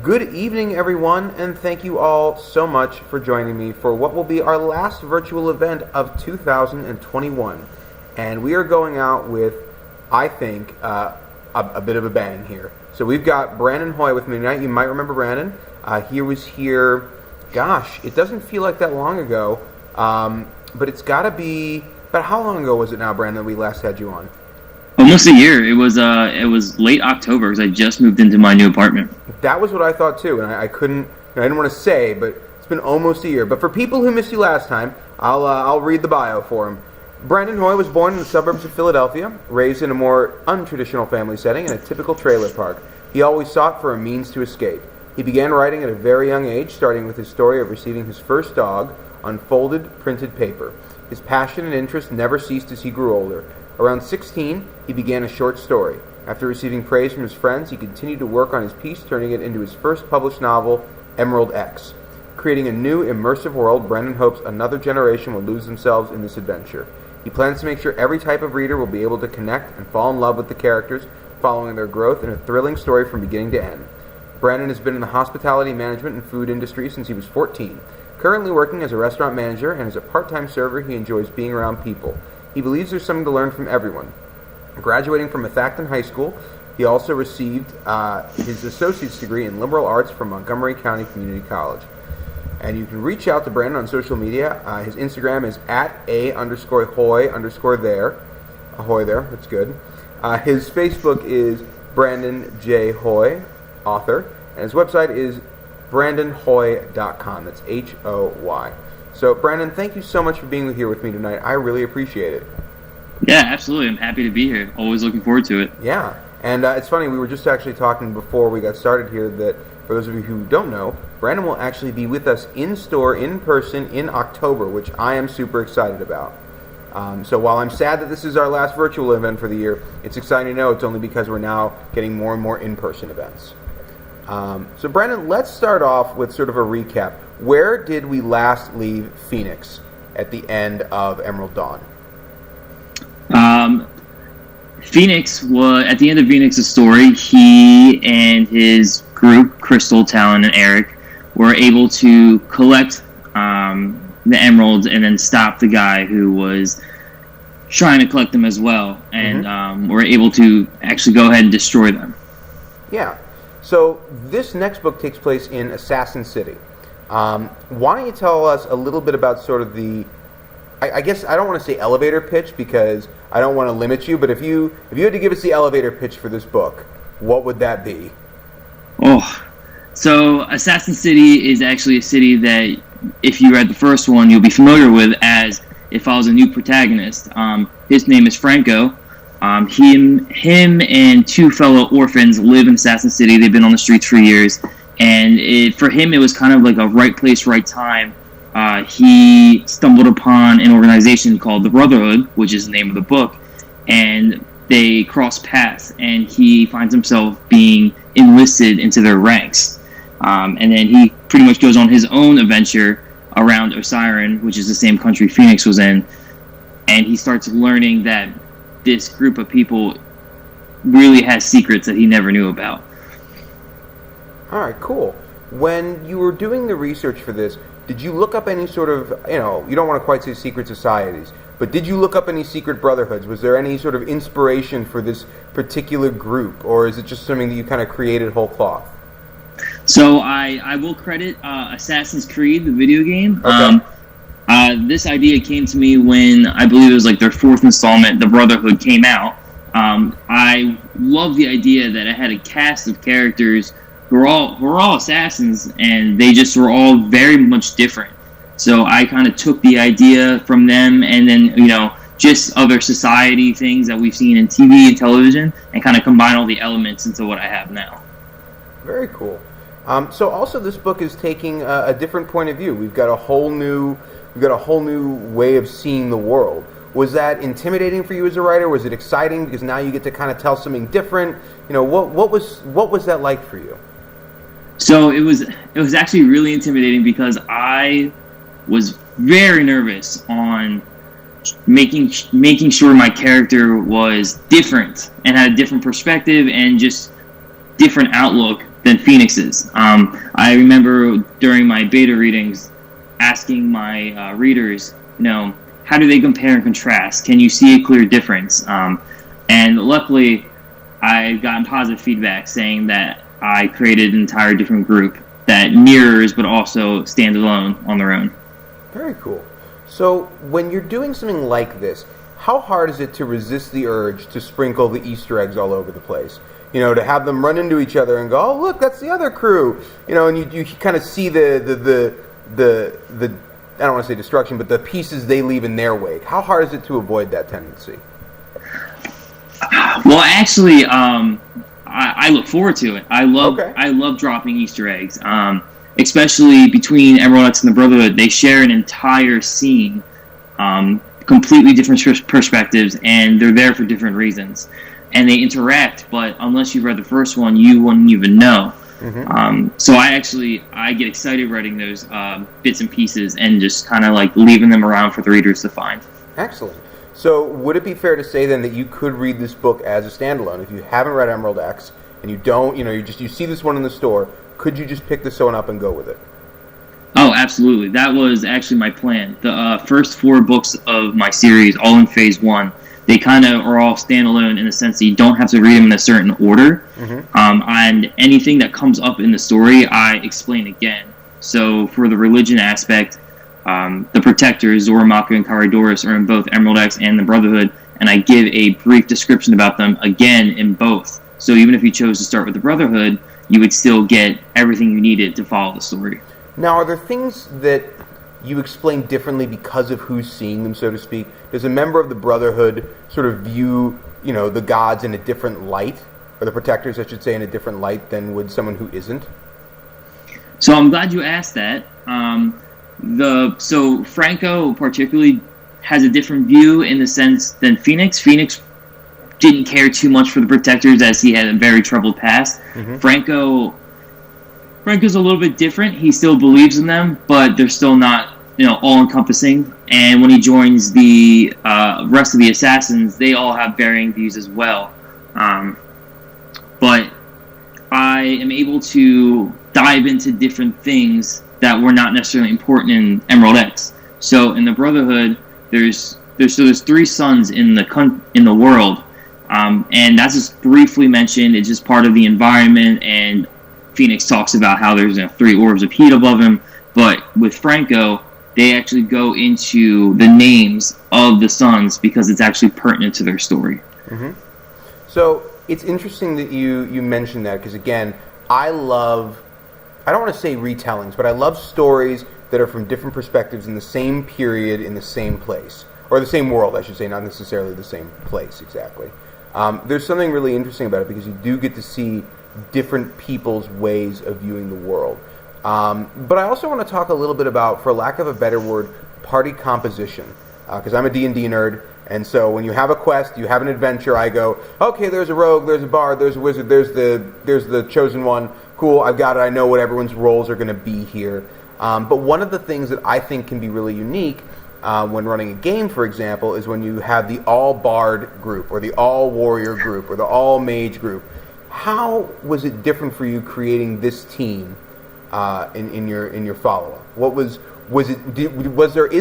Good evening, everyone, and thank you all so much for joining me for what will be our last virtual event of 2021. And we are going out with, I think, a bit of a bang here. So we've got Brandon Hoy with me tonight. You might remember Brandon. He was here, gosh, it doesn't feel like that long ago, but it's got to be, about how long ago was it now, Brandon, that we last had you on? Almost a year. It was late October because I just moved into my new apartment. That was what I thought too, and I didn't want to say, but it's been almost a year. But for people who missed you last time, I'll read the bio for him. Brandon Hoy was born in the suburbs of Philadelphia, raised in a more untraditional family setting in a typical trailer park. He always sought for a means to escape. He began writing at a very young age, starting with his story of receiving his first dog on folded, printed paper. His passion and interest never ceased as he grew older. Around 16, he began a short story. After receiving praise from his friends, he continued to work on his piece, turning it into his first published novel, Emerald X. Creating a new, immersive world, Brandon hopes another generation will lose themselves in this adventure. He plans to make sure every type of reader will be able to connect and fall in love with the characters, following their growth in a thrilling story from beginning to end. Brandon has been in the hospitality management and food industry since he was 14. Currently working as a restaurant manager and as a part-time server, he enjoys being around people. He believes there's something to learn from everyone. Graduating from Methacton High School, he also received his associate's degree in liberal arts from Montgomery County Community College. And you can reach out to Brandon on social media. His Instagram is @a_Hoy_there. Ahoy there, that's good. His Facebook is Brandon J. Hoy, author. And his website is brandonhoy.com. That's Hoy. So, Brandon, thank you so much for being here with me tonight. I really appreciate it. Yeah, absolutely. I'm happy to be here. Always looking forward to it. Yeah, and it's funny, we were just actually talking before we got started here that, for those of you who don't know, Brandon will actually be with us in store, in person, in October, which I am super excited about. So while I'm sad that this is our last virtual event for the year, it's exciting to know it's only because we're now getting more and more in-person events. So Brandon, let's start off with sort of a recap. Where did we last leave Phoenix at the end of Emerald Dawn? Phoenix was at the end of Phoenix's story. He and his group, Crystal, Talon, and Eric, were able to collect the emeralds and then stop the guy who was trying to collect them as well, and were able to actually go ahead and destroy them. Yeah. So this next book takes place in Assassin City. Why don't you tell us a little bit about sort of the, I guess I don't want to say elevator pitch because I don't want to limit you, but if you had to give us the elevator pitch for this book, what would that be? So Assassin City is actually a city that, if you read the first one, you'll be familiar with, as it follows a new protagonist. His name is Franco. Him and two fellow orphans live in Assassin City. They've been on the streets for years, and for him it was kind of like a right place, right time. He stumbled upon an organization called the Brotherhood, which is the name of the book, and they cross paths, and he finds himself being enlisted into their ranks. And then he pretty much goes on his own adventure around Osiris, which is the same country Phoenix was in, and he starts learning that this group of people really has secrets that he never knew about. All right, cool. When you were doing the research for this, did you look up any sort of, you don't want to quite say secret societies, but did you look up any secret brotherhoods? Was there any sort of inspiration for this particular group, or is it just something that you kind of created whole cloth? So I will credit Assassin's Creed, the video game. Okay. This idea came to me when I believe it was like their fourth installment, The Brotherhood, came out. I love the idea that it had a cast of characters who were all assassins, and they just were all very much different. So I kind of took the idea from them, and then just other society things that we've seen in TV and television, and kind of combine all the elements into what I have now. Very cool. So also this book is taking a different point of view. We've got a whole new way of seeing the world. Was that intimidating for you as a writer? Was it exciting because now you get to kind of tell something different? What was that like for you? So it was actually really intimidating because I was very nervous on making sure my character was different and had a different perspective and just different outlook than Phoenix is. I remember during my beta readings asking my readers, how do they compare and contrast? Can you see a clear difference? And luckily, I've gotten positive feedback saying that I created an entire different group that mirrors but also stand alone on their own. Very cool. So when you're doing something like this, how hard is it to resist the urge to sprinkle the Easter eggs all over the place? To have them run into each other and go, oh, look, that's the other crew. And you kind of see the I don't want to say destruction, but the pieces they leave in their wake. How hard is it to avoid that tendency? Well, actually, I look forward to it. I love dropping Easter eggs, especially between Emerald X and the Brotherhood. They share an entire scene, completely different perspectives, and they're there for different reasons. And they interact, but unless you've read the first one, you wouldn't even know. Mm-hmm. So I get excited writing those bits and pieces and just kind of like leaving them around for the readers to find. Excellent. So would it be fair to say then that you could read this book as a standalone if you haven't read Emerald X and you don't, you see this one in the store? Could you just pick this one up and go with it? Oh, absolutely. That was actually my plan. The first 4 books of my series, all in Phase 1, they kind of are all standalone in the sense that you don't have to read them in a certain order. Mm-hmm. And anything that comes up in the story, I explain again. So for the religion aspect, the Protectors, Zoramaku and Karadoris, are in both Emerald X and the Brotherhood, and I give a brief description about them again in both. So even if you chose to start with the Brotherhood, you would still get everything you needed to follow the story. Now, are there things that you explain differently because of who's seeing them, so to speak? Does a member of the Brotherhood sort of view, the gods in a different light, or the Protectors, I should say, in a different light than would someone who isn't? So I'm glad you asked that. So Franco particularly has a different view in the sense than Phoenix. Phoenix didn't care too much for the Protectors as he had a very troubled past. Mm-hmm. Franco's a little bit different. He still believes in them, but they're still not, all-encompassing. And when he joins the rest of the Assassins, they all have varying views as well. But I am able to dive into different things that were not necessarily important in Emerald X. So in the Brotherhood, there's 3 suns in the world, and that's just briefly mentioned. It's just part of the environment, and Phoenix talks about how there's 3 orbs of heat above him. But with Franco, they actually go into the names of the suns because it's actually pertinent to their story. Mm-hmm. So it's interesting that you mentioned that because, again, I don't want to say retellings, but I love stories that are from different perspectives in the same period, in the same place. Or the same world, I should say, not necessarily the same place, exactly. There's something really interesting about it because you do get to see different people's ways of viewing the world. But I also want to talk a little bit about, for lack of a better word, party composition. Because I'm a D&D nerd, and so when you have a quest, you have an adventure, I go, okay, there's a rogue, there's a bard, there's a wizard, there's the chosen one. Cool, I've got it, I know what everyone's roles are going to be here. But one of the things that I think can be really unique when running a game, for example, is when you have the all-bard group, or the all-warrior group, or the all-mage group. How was it different for you creating this team in your follow-up? Is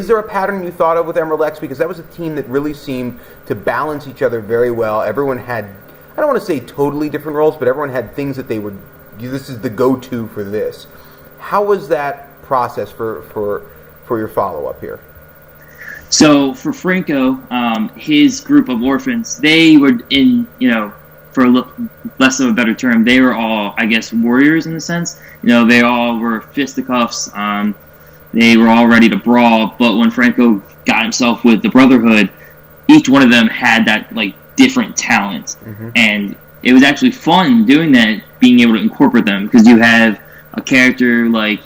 there a pattern you thought of with Emerald X? Because that was a team that really seemed to balance each other very well. Everyone had, I don't want to say totally different roles, but everyone had things that this is the go-to for this. How was that process for your follow-up here? So for Franco, his group of orphans, they were for less of a better term, they were all, I guess, warriors in a sense. They all were fisticuffs. They were all ready to brawl. But when Franco got himself with the Brotherhood, each one of them had that different talent, mm-hmm. and it was actually fun doing that, being able to incorporate them because you have a character like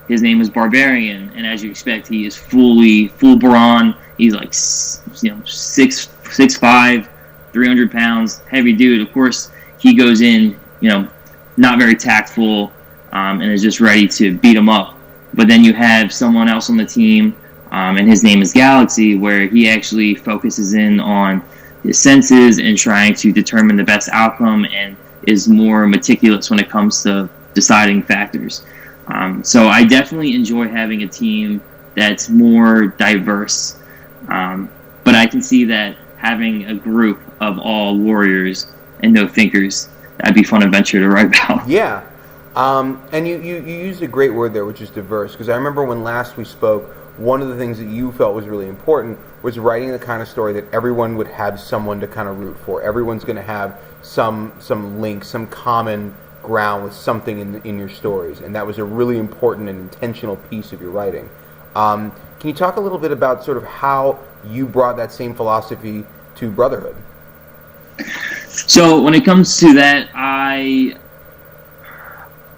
his name is Barbarian, and as you expect, he is full brawn. He's 6'5", 300 pounds, heavy dude. Of course, he goes in, not very tactful, and is just ready to beat him up. But then you have someone else on the team, and his name is Galaxy, where he actually focuses in on his senses and trying to determine the best outcome, and is more meticulous when it comes to deciding factors. So I definitely enjoy having a team that's more diverse. But I can see that having a group of all warriors and no thinkers, that'd be a fun adventure to write about. Yeah. And you used a great word there, which is diverse, because I remember when last we spoke, one of the things that you felt was really important was writing the kind of story that everyone would have someone to kind of root for. Everyone's going to have some link, some common ground with something in your stories, and that was a really important and intentional piece of your writing. Can you talk a little bit about sort of how you brought that same philosophy to Brotherhood? So when it comes to that,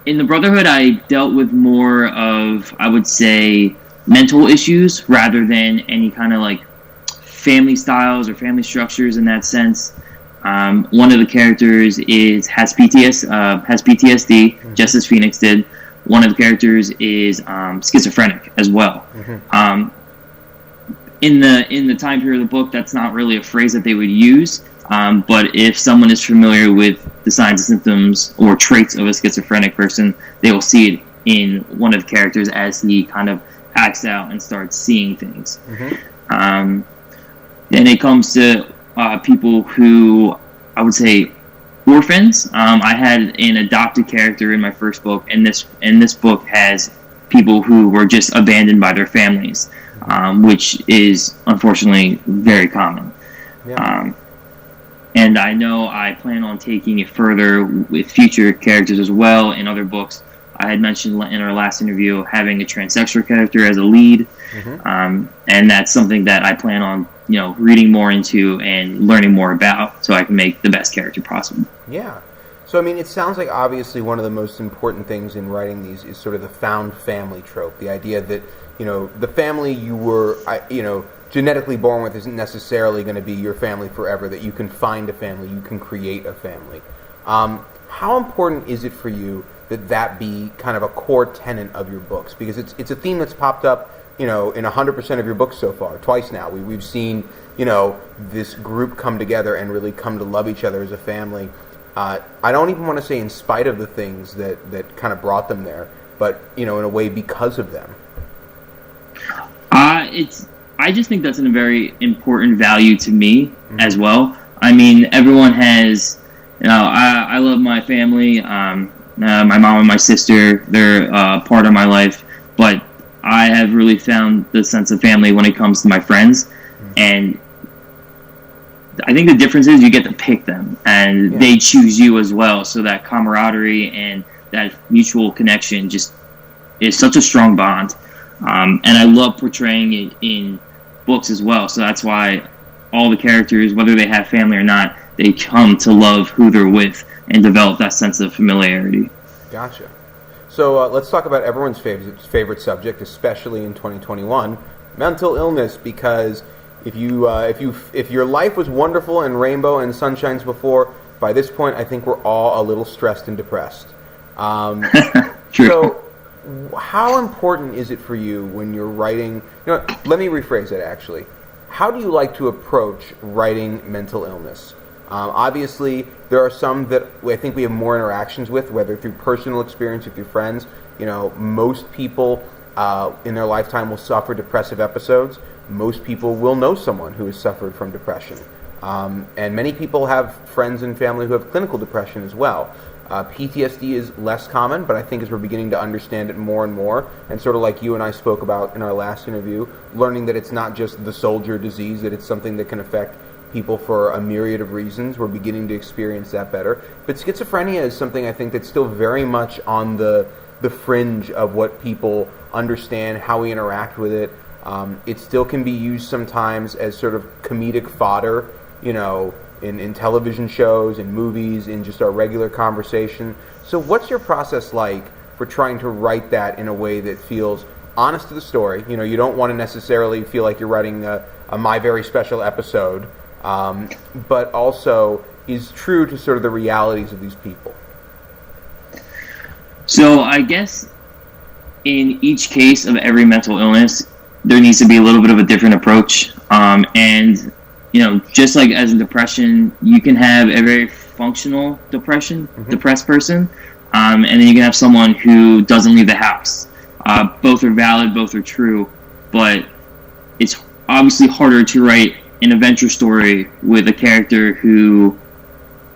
in the Brotherhood, I dealt with more of, I would say, mental issues rather than any kind of like family styles or family structures in that sense. One of the characters has PTSD, mm-hmm. just as Phoenix did. One of the characters is schizophrenic as well. Mm-hmm. In the time period of the book, that's not really a phrase that they would use. But if someone is familiar with the signs and symptoms or traits of a schizophrenic person, they will see it in one of the characters as he kind of acts out and starts seeing things. Mm-hmm. Then it comes to people who, I would say, orphans. I had an adopted character in my first book, and this book has people who were just abandoned by their families, which is unfortunately very common. Yeah. And I know I plan on taking it further with future characters as well in other books. I had mentioned in our last interview having a transsexual character as a lead, mm-hmm. And that's something that I plan on, reading more into and learning more about, so I can make the best character possible. Yeah. So I mean, it sounds like obviously one of the most important things in writing these is sort of the found family trope. The idea that the family you were, genetically born with isn't necessarily going to be your family forever. That you can find a family, you can create a family. How important is it for you that be kind of a core tenet of your books? Because it's a theme that's popped up, in 100% of your books so far. Twice now, we've seen, this group come together and really come to love each other as a family. I don't even want to say in spite of the things that kind of brought them there, but in a way because of them. I just think that's a very important value to me, mm-hmm. as well. I mean, everyone has, I love my family. My mom and my sister, they're part of my life, but I have really found the sense of family when it comes to my friends, mm-hmm. and I think the difference is you get to pick them, and they choose you as well, so that camaraderie and that mutual connection just is such a strong bond, and I love portraying it in books as well, so that's why all the characters, whether they have family or not, they come to love who they're with and develop that sense of familiarity. Gotcha. So let's talk about everyone's favorite subject, especially in 2021, mental illness. Because if your life was wonderful and rainbow and sunshines before, by this point, I think we're all a little stressed and depressed. True. So, how important is it for you when you're writing? Let me rephrase it. Actually, how do you like to approach writing mental illness? Obviously, there are some that I think we have more interactions with, whether through personal experience or through friends. Most people in their lifetime will suffer depressive episodes. Most people will know someone who has suffered from depression. And many people have friends and family who have clinical depression as well. PTSD is less common, but I think as we're beginning to understand it more and more, and sort of like you and I spoke about in our last interview, learning that it's not just the soldier disease, that it's something that can affect people for a myriad of reasons. We're beginning to experience that better. But schizophrenia is something I think that's still very much on the fringe of what people understand, how we interact with it. It still can be used sometimes as sort of comedic fodder, in television shows, in movies, in just our regular conversation. So what's your process like for trying to write that in a way that feels honest to the story? You don't want to necessarily feel like you're writing a My Very Special episode, but also is true to sort of the realities of these people. So I guess in each case of every mental illness, there needs to be a little bit of a different approach. And, just like as in depression, you can have a very functional depression, mm-hmm. depressed person. and then you can have someone who doesn't leave the house. Both are valid, both are true, but it's obviously harder to write an adventure story with a character who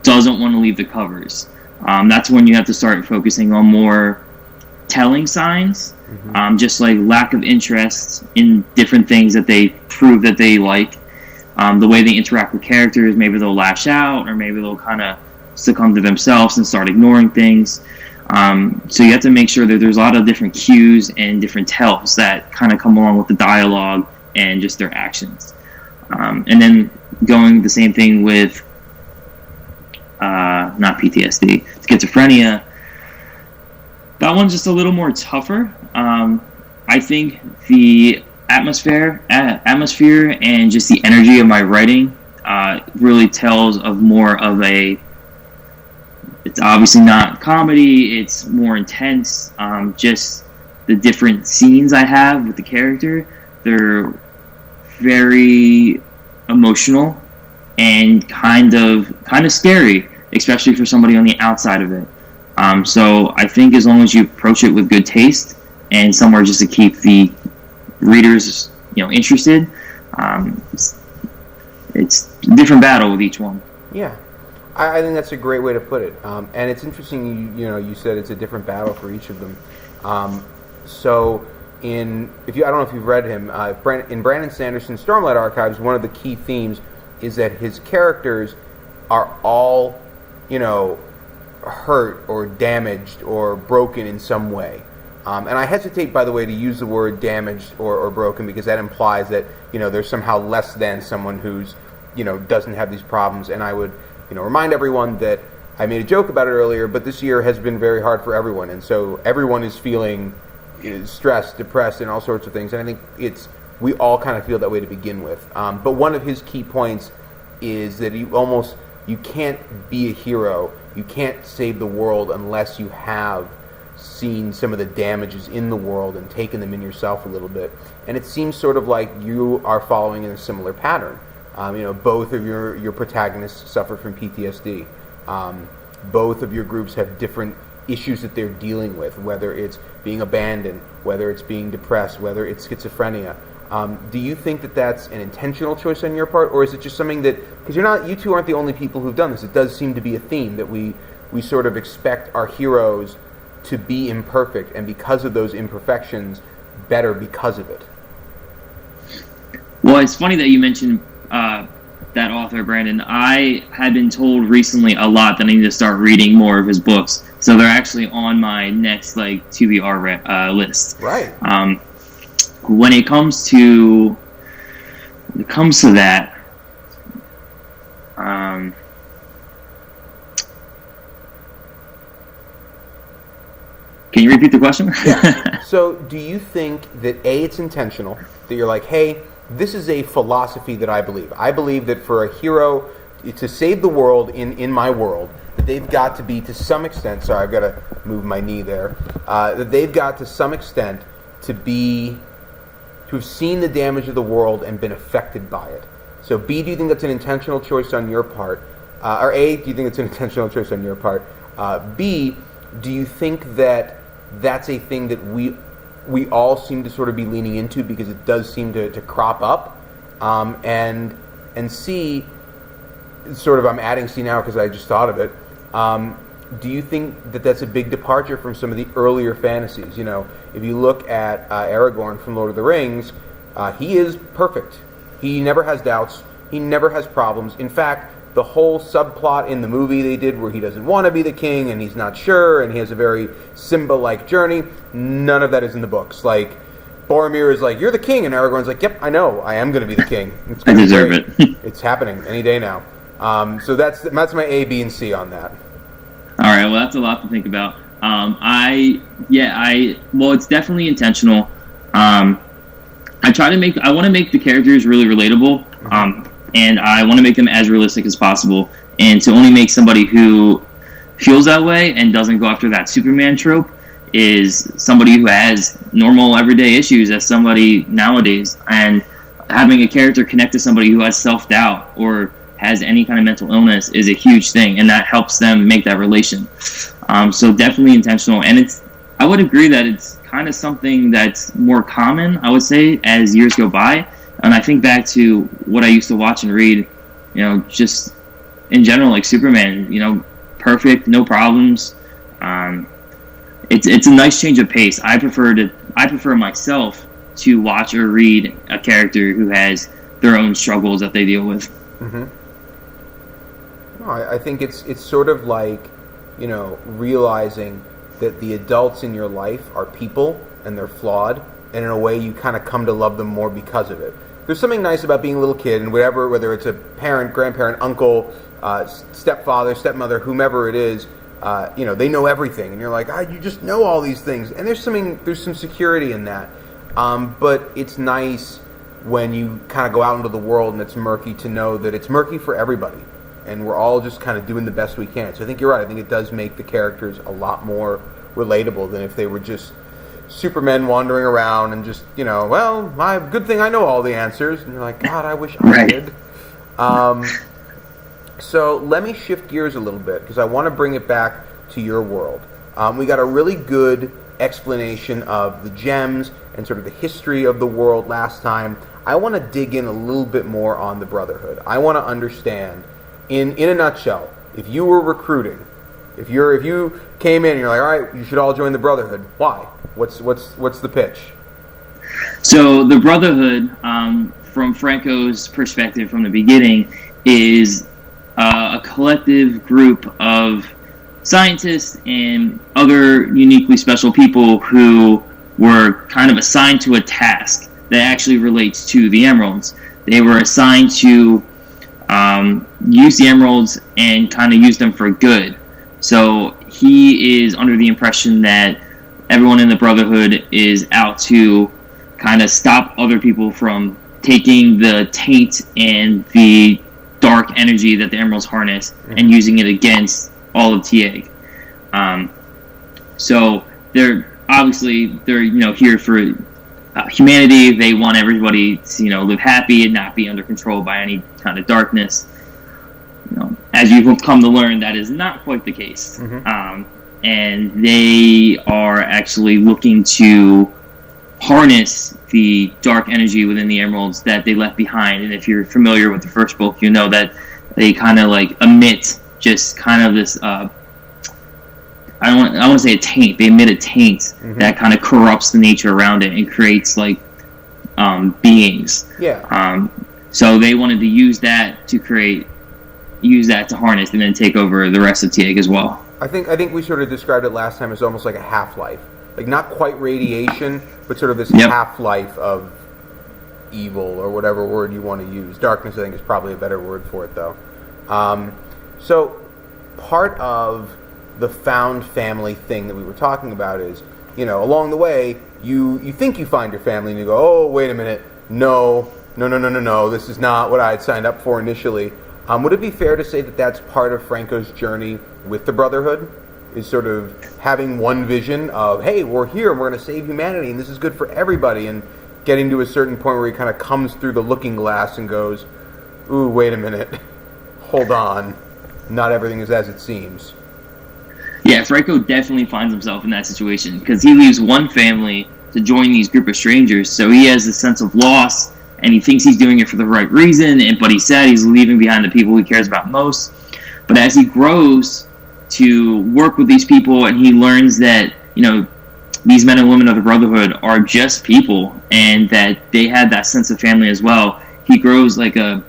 doesn't want to leave the covers. That's when you have to start focusing on more telling signs, just like lack of interest in different things that they prove that they like. The way they interact with characters, maybe they'll lash out, or maybe they'll kind of succumb to themselves and start ignoring things. So you have to make sure that there's a lot of different cues and different tells that kind of come along with the dialogue and just their actions. And then going the same thing with not PTSD, schizophrenia. That one's just a little more tougher. I think the atmosphere and just the energy of my writing really tells of more of a, it's obviously not comedy, it's more intense. Just the different scenes I have with the character, they're very emotional and kind of scary, especially for somebody on the outside of it. So I think as long as you approach it with good taste and somewhere just to keep the readers, interested, it's a different battle with each one. Yeah, I think that's a great way to put it. And it's interesting, you said it's a different battle for each of them. So I don't know if you've read him, in Brandon Sanderson's Stormlight Archives, one of the key themes is that his characters are all, hurt or damaged or broken in some way. And I hesitate, by the way, to use the word damaged or broken, because that implies that, there's somehow less than someone who's, doesn't have these problems. And I would, remind everyone that I made a joke about it earlier, but this year has been very hard for everyone. And so everyone is feeling stressed, depressed, and all sorts of things. And I think we all kind of feel that way to begin with. But one of his key points is that you can't be a hero, you can't save the world unless you have seen some of the damages in the world and taken them in yourself a little bit. And it seems sort of like you are following in a similar pattern. Both of your protagonists suffer from PTSD. Both of your groups have different issues that they're dealing with, whether it's being abandoned, whether it's being depressed, whether it's schizophrenia. Do you think that that's an intentional choice on your part, or is it just something that, because you two aren't the only people who've done this, it does seem to be a theme that we sort of expect our heroes to be imperfect, and because of those imperfections, better because of it? Well, it's funny that you mentioned that author, Brandon. I had been told recently a lot that I need to start reading more of his books, so they're actually on my next TBR list. Right. When it comes to that, can you repeat the question? Yeah. So do you think that it's intentional, that you're like, hey, this is a philosophy that I believe. I believe that for a hero to save the world in my world, that they've got to be, to some extent, sorry, I've got to move my knee there, that they've got to some extent to have seen the damage of the world and been affected by it. So B, do you think that's an intentional choice on your part? Or A, do you think it's an intentional choice on your part? B, do you think that that's a thing that we all seem to sort of be leaning into because it does seem to crop up? And C, sort of, I'm adding C now because I just thought of it. Do you think that that's a big departure from some of the earlier fantasies? If you look at Aragorn from Lord of the Rings, he is perfect. He never has doubts. He never has problems. In fact, the whole subplot in the movie they did where he doesn't want to be the king and he's not sure and he has a very Simba-like journey, none of that is in the books. Like, Boromir is like, you're the king, and Aragorn's like, yep, I know, I am going to be the king. I deserve it. It's happening any day now. So that's my A, B, and C on that. All right, well, that's a lot to think about. It's definitely intentional. I want to make the characters really relatable, and I want to make them as realistic as possible. And to only make somebody who feels that way and doesn't go after that Superman trope is somebody who has normal everyday issues as somebody nowadays. And having a character connect to somebody who has self-doubt or has any kind of mental illness is a huge thing, and that helps them make that relation. So definitely intentional, and I would agree that it's kind of something that's more common, I would say, as years go by. And I think back to what I used to watch and read, just in general, like Superman, perfect, no problems. It's a nice change of pace. I prefer myself to watch or read a character who has their own struggles that they deal with. Mm-hmm. No, I think it's sort of like, realizing that the adults in your life are people and they're flawed, and in a way you kind of come to love them more because of it. There's something nice about being a little kid, and whether it's a parent, grandparent, uncle, stepfather, stepmother, whomever it is, they know everything, and you're like, you just know all these things, and there's some security in that. But it's nice when you kind of go out into the world and it's murky, to know that it's murky for everybody, and we're all just kind of doing the best we can. So I think you're right. I think it does make the characters a lot more relatable than if they were just Supermen wandering around and just, good thing I know all the answers. And you're like, God, I wish I did. So let me shift gears a little bit, because I want to bring it back to your world. We got a really good explanation of the gems and sort of the history of the world last time. I want to dig in a little bit more on the Brotherhood. I want to understand, in a nutshell, if you were recruiting, if you came in and you're like, all right, you should all join the Brotherhood, why? What's the pitch? So the Brotherhood, from Franco's perspective from the beginning, is a collective group of scientists and other uniquely special people who were kind of assigned to a task that actually relates to the emeralds. They were assigned to use the emeralds and kind of use them for good. So he is under the impression that everyone in the Brotherhood is out to kind of stop other people from taking the taint and the dark energy that the emeralds harness and using it against all of Tieg. So they're here for humanity. They want everybody to live happy and not be under control by any kind of darkness. As you've come to learn, that is not quite the case. And they are actually looking to harness the dark energy within the emeralds that they left behind. And if you're familiar with the first book, you know that they kind of like emit just kind of this I don't want to say a taint. They emit a taint that kind of corrupts the nature around it and creates like beings. So they wanted to use that to harness and then take over the rest of Tieg as well. I think we sort of described it last time as almost like a half-life. Like, not quite radiation, but sort of this half-life of evil, or whatever word you want to use. Darkness, I think, is probably a better word for it, though. So part of the found family thing that we were talking about is, along the way, you think you find your family, and you go, oh, wait a minute, no, this is not what I had signed up for initially. Would it be fair to say that that's part of Franco's journey with the Brotherhood, is sort of having one vision of, hey, we're here and we're going to save humanity and this is good for everybody, and getting to a certain point where he kind of comes through the looking glass and goes, ooh, wait a minute, hold on, not everything is as it seems. Yeah, Franco definitely finds himself in that situation, because he leaves one family to join these group of strangers, so he has this sense of loss, and he thinks he's doing it for the right reason, but he's sad he's leaving behind the people he cares about most. But as he grows to work with these people, and he learns that, these men and women of the Brotherhood are just people, and that they had that sense of family as well, he grows to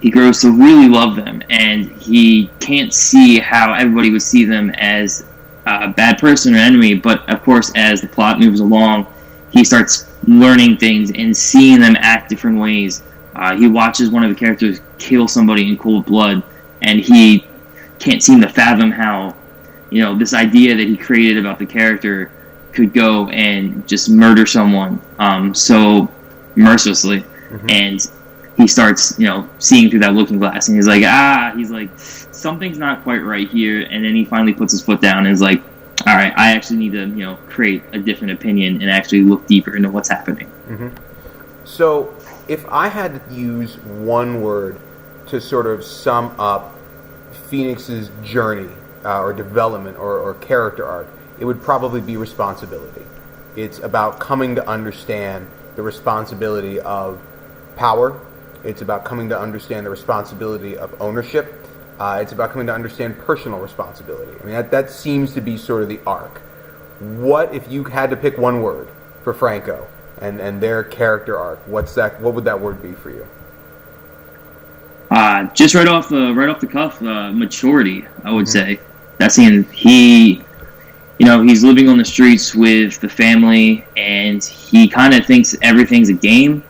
really love them, and he can't see how everybody would see them as a bad person or enemy. But of course, as the plot moves along, he starts learning things and seeing them act different ways. He watches one of the characters kill somebody in cold blood, and he can't seem to fathom how, this idea that he created about the character could go and just murder someone so mercilessly. And he starts, seeing through that looking glass, and he's like, something's not quite right here. And then he finally puts his foot down and is like, all right, I actually need to, create a different opinion and actually look deeper into what's happening. So if I had to use one word to sort of sum up Phoenix's journey or development or character arc, it would probably be responsibility. It's about coming to understand the responsibility of power. It's about coming to understand the responsibility of ownership. It's about coming to understand personal responsibility. I mean, that seems to be sort of the arc. What if you had to pick one word for Franco and their character arc? What would that word be for you? Just right off the cuff, maturity. I would say that's he's living on the streets with the family, and he kind of thinks everything's a game.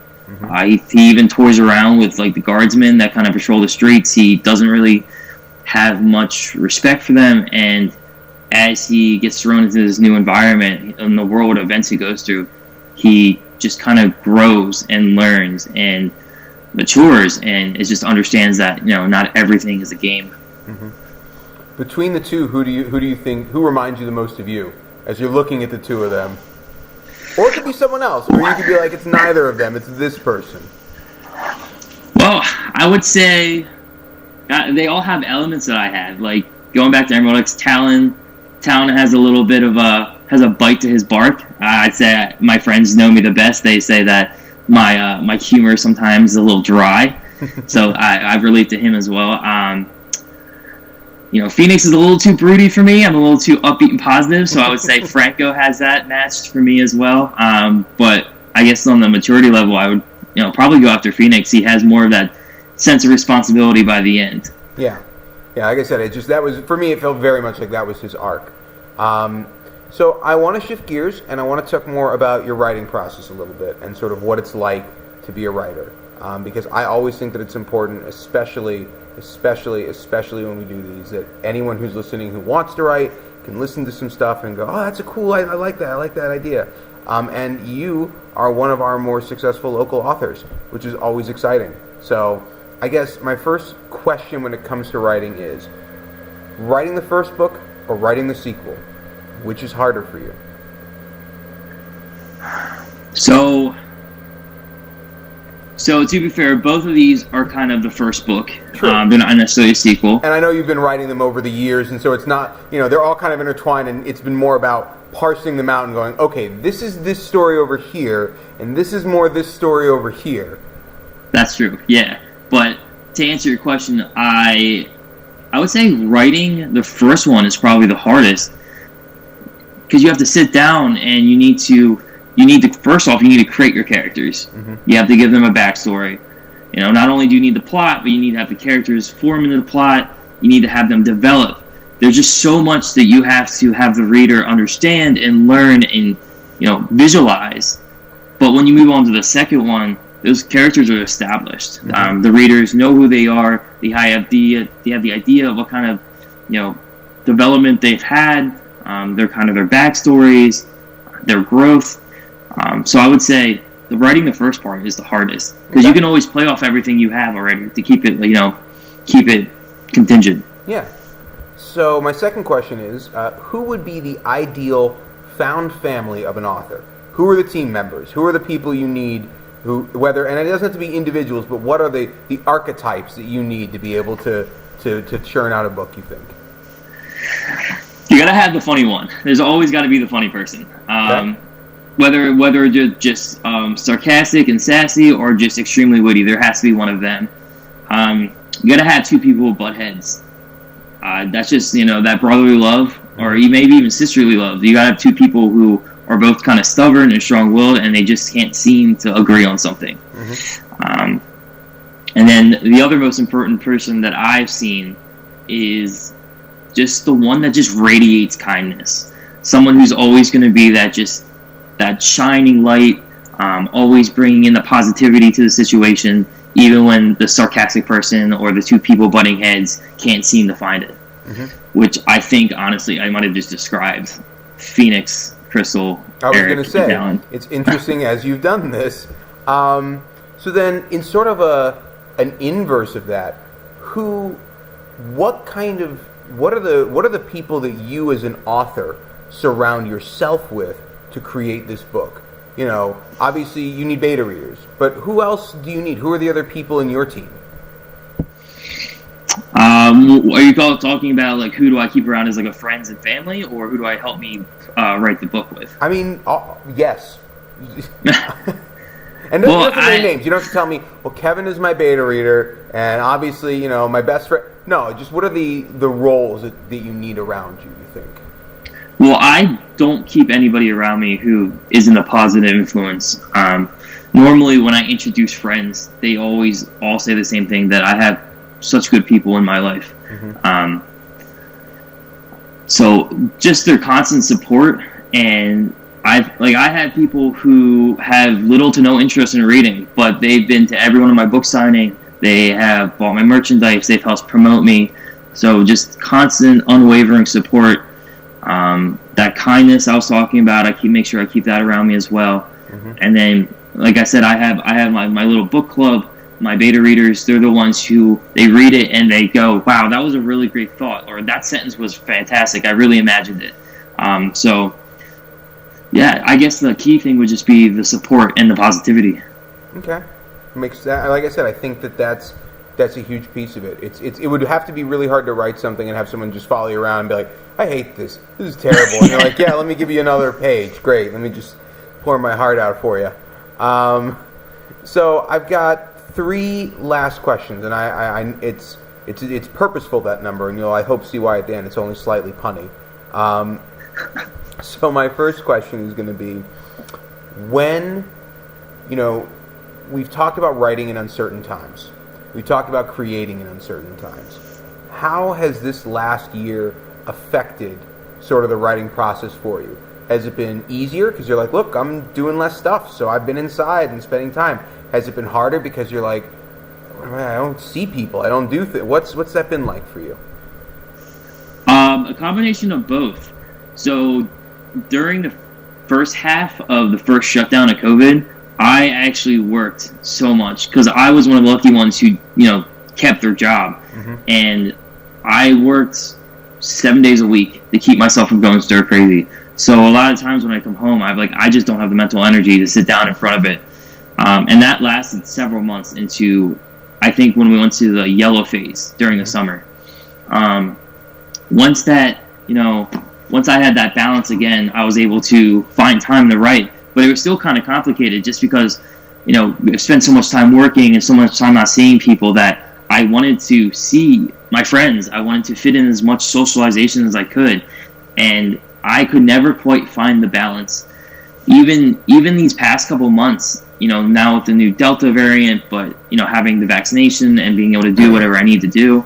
He even toys around with like the guardsmen that kind of patrol the streets. He doesn't really have much respect for them, and as he gets thrown into this new environment and the world of events he goes through, he just kind of grows and learns and matures, and it just understands that not everything is a game. Between the two, who do you think reminds you the most of you as you're looking at the two of them? Or it could be someone else, or you could be like, it's neither of them, it's this person. Well, I would say they all have elements that I had. Like, going back to Emerald X, Talon has a little bit of has a bite to his bark. I'd say my friends know me the best. They say that my humor sometimes is a little dry, so I relate to him as well. Phoenix is a little too broody for me. I'm a little too upbeat and positive, so I would say Franco has that matched for me as well. But I guess on the maturity level, I would probably go after Phoenix. He has more of that sense of responsibility by the end. Yeah. Like I said, for me, it felt very much like that was his arc. So I want to shift gears, and I want to talk more about your writing process a little bit, and sort of what it's like to be a writer. Because I always think that it's important, especially when we do these, that anyone who's listening who wants to write can listen to some stuff and go, oh, that's I like that idea. And you are one of our more successful local authors, which is always exciting. So I guess my first question when it comes to writing is, writing the first book or writing the sequel, which is harder for you? So to be fair, both of these are kind of the first book. True. They're not necessarily a sequel. And I know you've been writing them over the years, and so it's not, they're all kind of intertwined, and it's been more about parsing them out and going, okay, this is this story over here, and this is more this story over here. That's true, yeah. But to answer your question, I would say writing the first one is probably the hardest, because you have to sit down and you need to first off, you need to create your characters. You have to give them a backstory. Not only do you need the plot, but you need to have the characters form into the plot. You need to have them develop. There's just so much that you have to have the reader understand and learn and visualize. But when you move on to the second one, those characters are established. The readers know who they are. They have the idea of what kind of development they've had. Their backstories, their growth. So I would say writing the first part is the hardest, because you can always play off everything you have already to keep it contingent. Yeah. So my second question is, who would be the ideal found family of an author? Who are the team members? Who are the people you need? And it doesn't have to be individuals, but what are the archetypes that you need to be able to churn out a book, you think? You gotta have the funny one. There's always got to be the funny person. Okay. Whether just sarcastic and sassy or just extremely witty, there has to be one of them. You gotta have two people who butt heads. That's just that brotherly love, or maybe even sisterly love. You gotta have two people who are both kind of stubborn and strong-willed, and they just can't seem to agree on something. And then the other most important person that I've seen is just the one that just radiates kindness. Someone who's always going to be that shining light, always bringing in the positivity to the situation, even when the sarcastic person or the two people butting heads can't seem to find it. Which I think, honestly, I might have just described Phoenix, Crystal, I was Eric, going to say, and it's interesting as you've done this. So then, in sort of an inverse of that, what are the people that you as an author surround yourself with to create this book? Obviously you need beta readers, but who else do you need? Who are the other people in your team? Are you talking about like who do I keep around as like a friends and family, or who do I help me write the book with? I mean, yes. And Well, don't have to name names. You don't have to tell me, well, Kevin is my beta reader, and obviously, my best friend. No, just what are the roles that you need around you think? Well, I don't keep anybody around me who isn't a positive influence. Normally, when I introduce friends, they always all say the same thing, that I have such good people in my life. Mm-hmm. So just their constant support, and I had people who have little to no interest in reading, but they've been to every one of my book signing. They have bought my merchandise. They've helped promote me. So just constant, unwavering support. That kindness I was talking about, make sure I keep that around me as well. Mm-hmm. And then, like I said, I have my little book club. My beta readers, they're the ones who they read it and they go, wow, that was a really great thought, or that sentence was fantastic. I really imagined it. So, yeah, I guess the key thing would just be the support and the positivity. Okay. Makes that, like I said, I think that's a huge piece of it. It would have to be really hard to write something and have someone just follow you around and be like, I hate this. This is terrible. And you're like, yeah, let me give you another page. Great. Let me just pour my heart out for you. So I've got 3 last questions, and it's purposeful, that number, and I hope see why at the end it's only slightly punny. So my first question is going to be, when, we've talked about writing in uncertain times. We talked about creating in uncertain times. How has this last year affected sort of the writing process for you? Has it been easier because you're like, look, I'm doing less stuff, so I've been inside and spending time? Has it been harder because you're like, I don't see people, I don't do things? What's that been like for you? A combination of both. So during the first half of the first shutdown of COVID, I actually worked so much because I was one of the lucky ones who, kept their job. Mm-hmm. And I worked 7 days a week to keep myself from going stir crazy. So a lot of times when I come home, I just don't have the mental energy to sit down in front of it. And that lasted several months into, I think, when we went to the yellow phase during the summer. Once I had that balance again, I was able to find time to write. But it was still kind of complicated just because, we spent so much time working and so much time not seeing people that I wanted to see my friends. I wanted to fit in as much socialization as I could. And I could never quite find the balance. Even these past couple months, now with the new Delta variant, but, having the vaccination and being able to do whatever I need to do,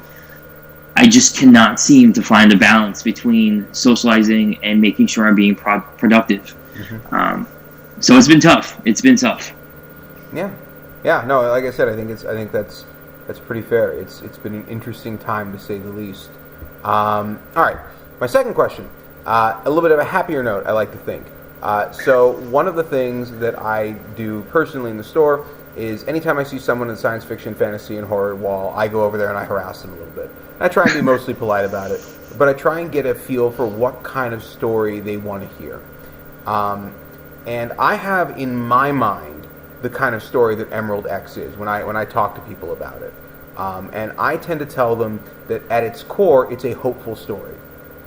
I just cannot seem to find a balance between socializing and making sure I'm being productive. Mm-hmm. So it's been tough. Yeah. No, like I said, I think that's pretty fair. It's been an interesting time, to say the least. All right. My second question, a little bit of a happier note, I like to think. So one of the things that I do personally in the store is anytime I see someone in the science fiction, fantasy, and horror wall, I go over there and I harass them a little bit. And I try and be mostly polite about it, but I try and get a feel for what kind of story they want to hear. And I have in my mind the kind of story that Emerald X is when I talk to people about it. And I tend to tell them that at its core, it's a hopeful story.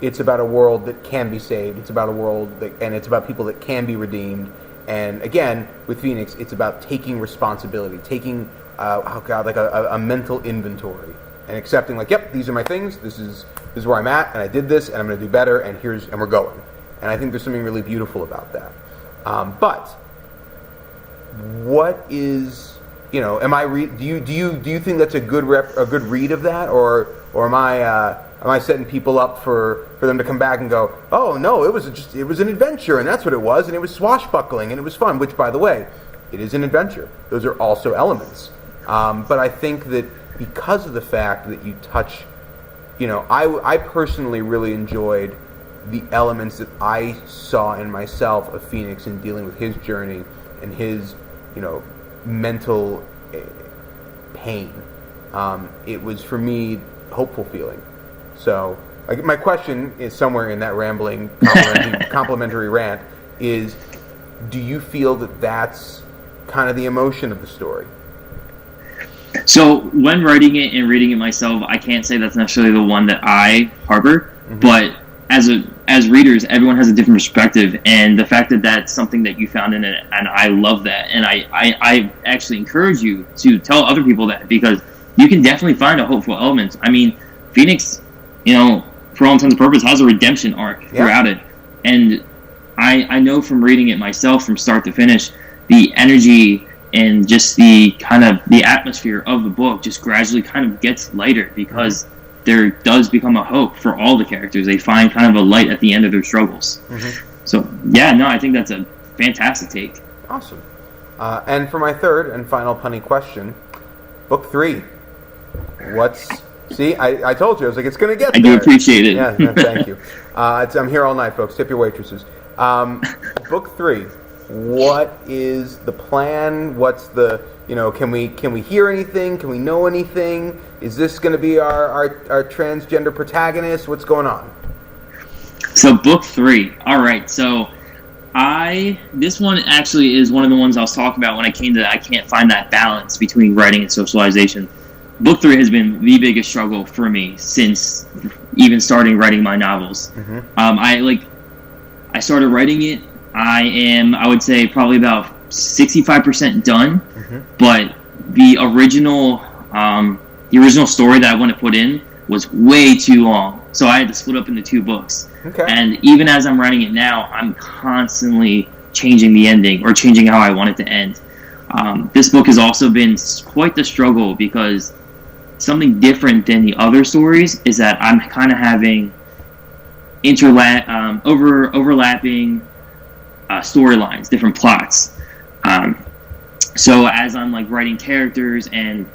It's about a world that can be saved. It's about a world and it's about people that can be redeemed. And again, with Phoenix, it's about taking responsibility, taking a mental inventory, and accepting yep, these are my things. This is where I'm at, and I did this, and I'm going to do better, and we're going. And I think there's something really beautiful about that. But what is do you think that's a good read of that, or am I setting people up for them to come back and go, oh no, it was an adventure, and that's what it was, and it was swashbuckling, and it was fun, which, by the way, it is an adventure. Those are also elements. But I think that because of the fact that you touch, I personally really enjoyed the elements that I saw in myself of Phoenix in dealing with his journey and his, mental pain. It was, for me, hopeful feeling. So my question is somewhere in that rambling, complimentary rant is, do you feel that that's kind of the emotion of the story? So when writing it and reading it myself, I can't say that's necessarily the one that I harbor, but as readers, everyone has a different perspective, and the fact that that's something that you found in it, and I love that, and I actually encourage you to tell other people that, because you can definitely find a hopeful element. I mean, Phoenix, for all intents and purposes, has a redemption arc throughout it, and I know from reading it myself from start to finish, the energy and just the kind of the atmosphere of the book just gradually kind of gets lighter, because there does become a hope for all the characters. They find kind of a light at the end of their struggles. So I think that's a fantastic take. Awesome. And for my third and final punny question, book 3. See, I told you, I was like, it's going to get there. I do appreciate it. Yeah, no, thank you. I'm here all night, folks. Tip your waitresses. Book 3. What is the plan? What's the, can we hear anything? Can we know anything? Is this going to be our transgender protagonist? What's going on? So book 3. All right. So this one actually is one of the ones I was talking about when I came to that. I can't find that balance between writing and socialization. Book 3 has been the biggest struggle for me since even starting writing my novels. I started writing it. I would say probably about 65% done, but the original story that I want to put in was way too long, so I had to split up into 2 books. Okay. And even as I'm writing it now, I'm constantly changing the ending or changing how I want it to end. This book has also been quite the struggle, because something different than the other stories is that I'm kind of having overlapping storylines, different plots. So as I'm writing characters and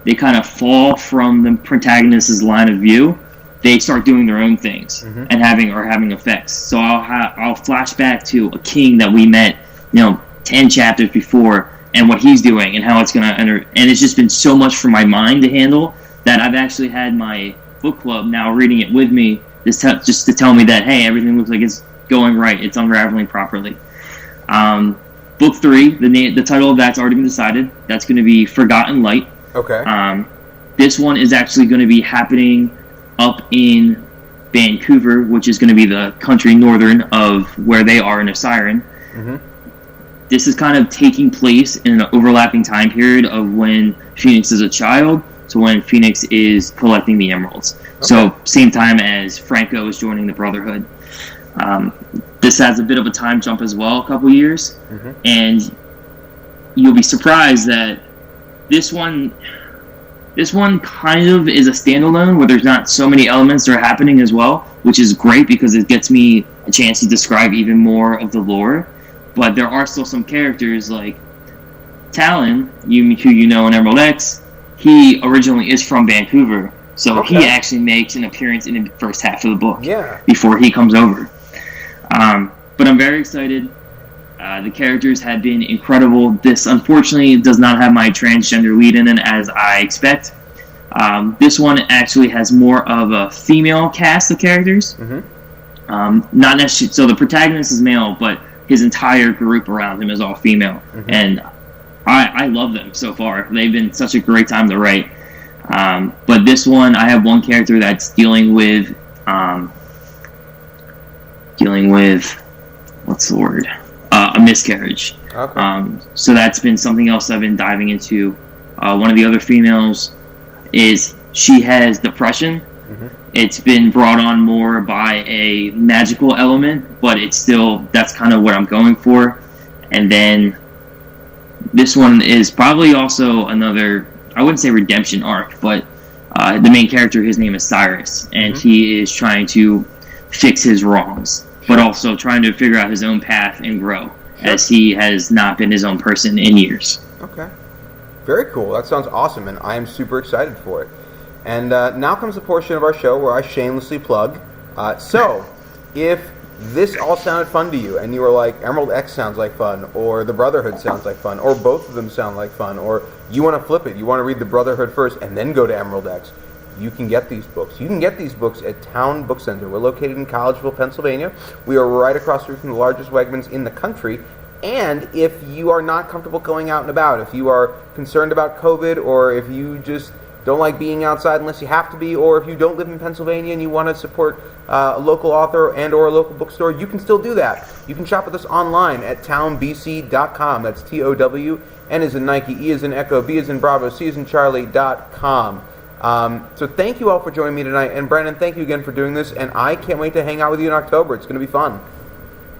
they kind of fall from the protagonist's line of view, they start doing their own things and having effects. So I'll flash back to a king that we met, 10 chapters before, and what he's doing and how it's going to enter. And it's just been so much for my mind to handle that I've actually had my book club now reading it with me just to tell me that, hey, everything looks like it's going right. It's unraveling properly. Book 3, the title of that's already been decided. That's going to be Forgotten Light. Okay. This one is actually going to be happening up in Vancouver, which is going to be the country northern of where they are in Osiren. This is kind of taking place in an overlapping time period of when Phoenix is a child to when Phoenix is collecting the emeralds. Okay. So same time as Franco is joining the Brotherhood. This has a bit of a time jump as well, a couple years, and you'll be surprised that this one kind of is a standalone where there's not so many elements that are happening as well, which is great because it gets me a chance to describe even more of the lore. But there are still some characters like Talon, who you know in Emerald X. He originally is from Vancouver, so he actually makes an appearance in the first half of the book before he comes over. But I'm very excited. The characters have been incredible. This, unfortunately, does not have my transgender lead in it as I expect. This one actually has more of a female cast of characters. Not necessarily, so the protagonist is male, but his entire group around him is all female. And I love them so far. They've been such a great time to write. But this one, I have one character that's dealing with what's the word? A miscarriage. Okay. So that's been something else I've been diving into. One of the other females she has depression. It's been brought on more by a magical element, but that's kind of what I'm going for. And then this one is probably also another, I wouldn't say redemption arc, but the main character, his name is Cyrus, and he is trying to fix his wrongs, but also trying to figure out his own path and grow, as he has not been his own person in years. Okay. Very cool. That sounds awesome, and I am super excited for it. And now comes the portion of our show where I shamelessly plug. So, if this all sounded fun to you, and you were like, Emerald X sounds like fun, or The Brotherhood sounds like fun, or both of them sound like fun, or you want to flip it, you want to read The Brotherhood first and then go to Emerald X, you can get these books. You can get these books at Town Book Center. We're located in Collegeville, Pennsylvania. We are right across the street from the largest Wegmans in the country. And if you are not comfortable going out and about, if you are concerned about COVID, or if you just don't like being outside unless you have to be, or if you don't live in Pennsylvania and you want to support a local author and or a local bookstore, you can still do that. You can shop with us online at townbc.com. That's TOW, N as in Nike, E as in Echo, B as in Bravo, C as in Charlie.com. So thank you all for joining me tonight. And Brandon, thank you again for doing this. And I can't wait to hang out with you in October. It's going to be fun.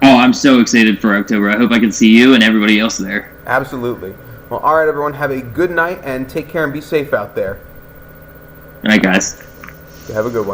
Oh, I'm so excited for October. I hope I can see you and everybody else there. Absolutely. Well, all right, everyone. Have a good night and take care and be safe out there. All right, guys. Have a good one.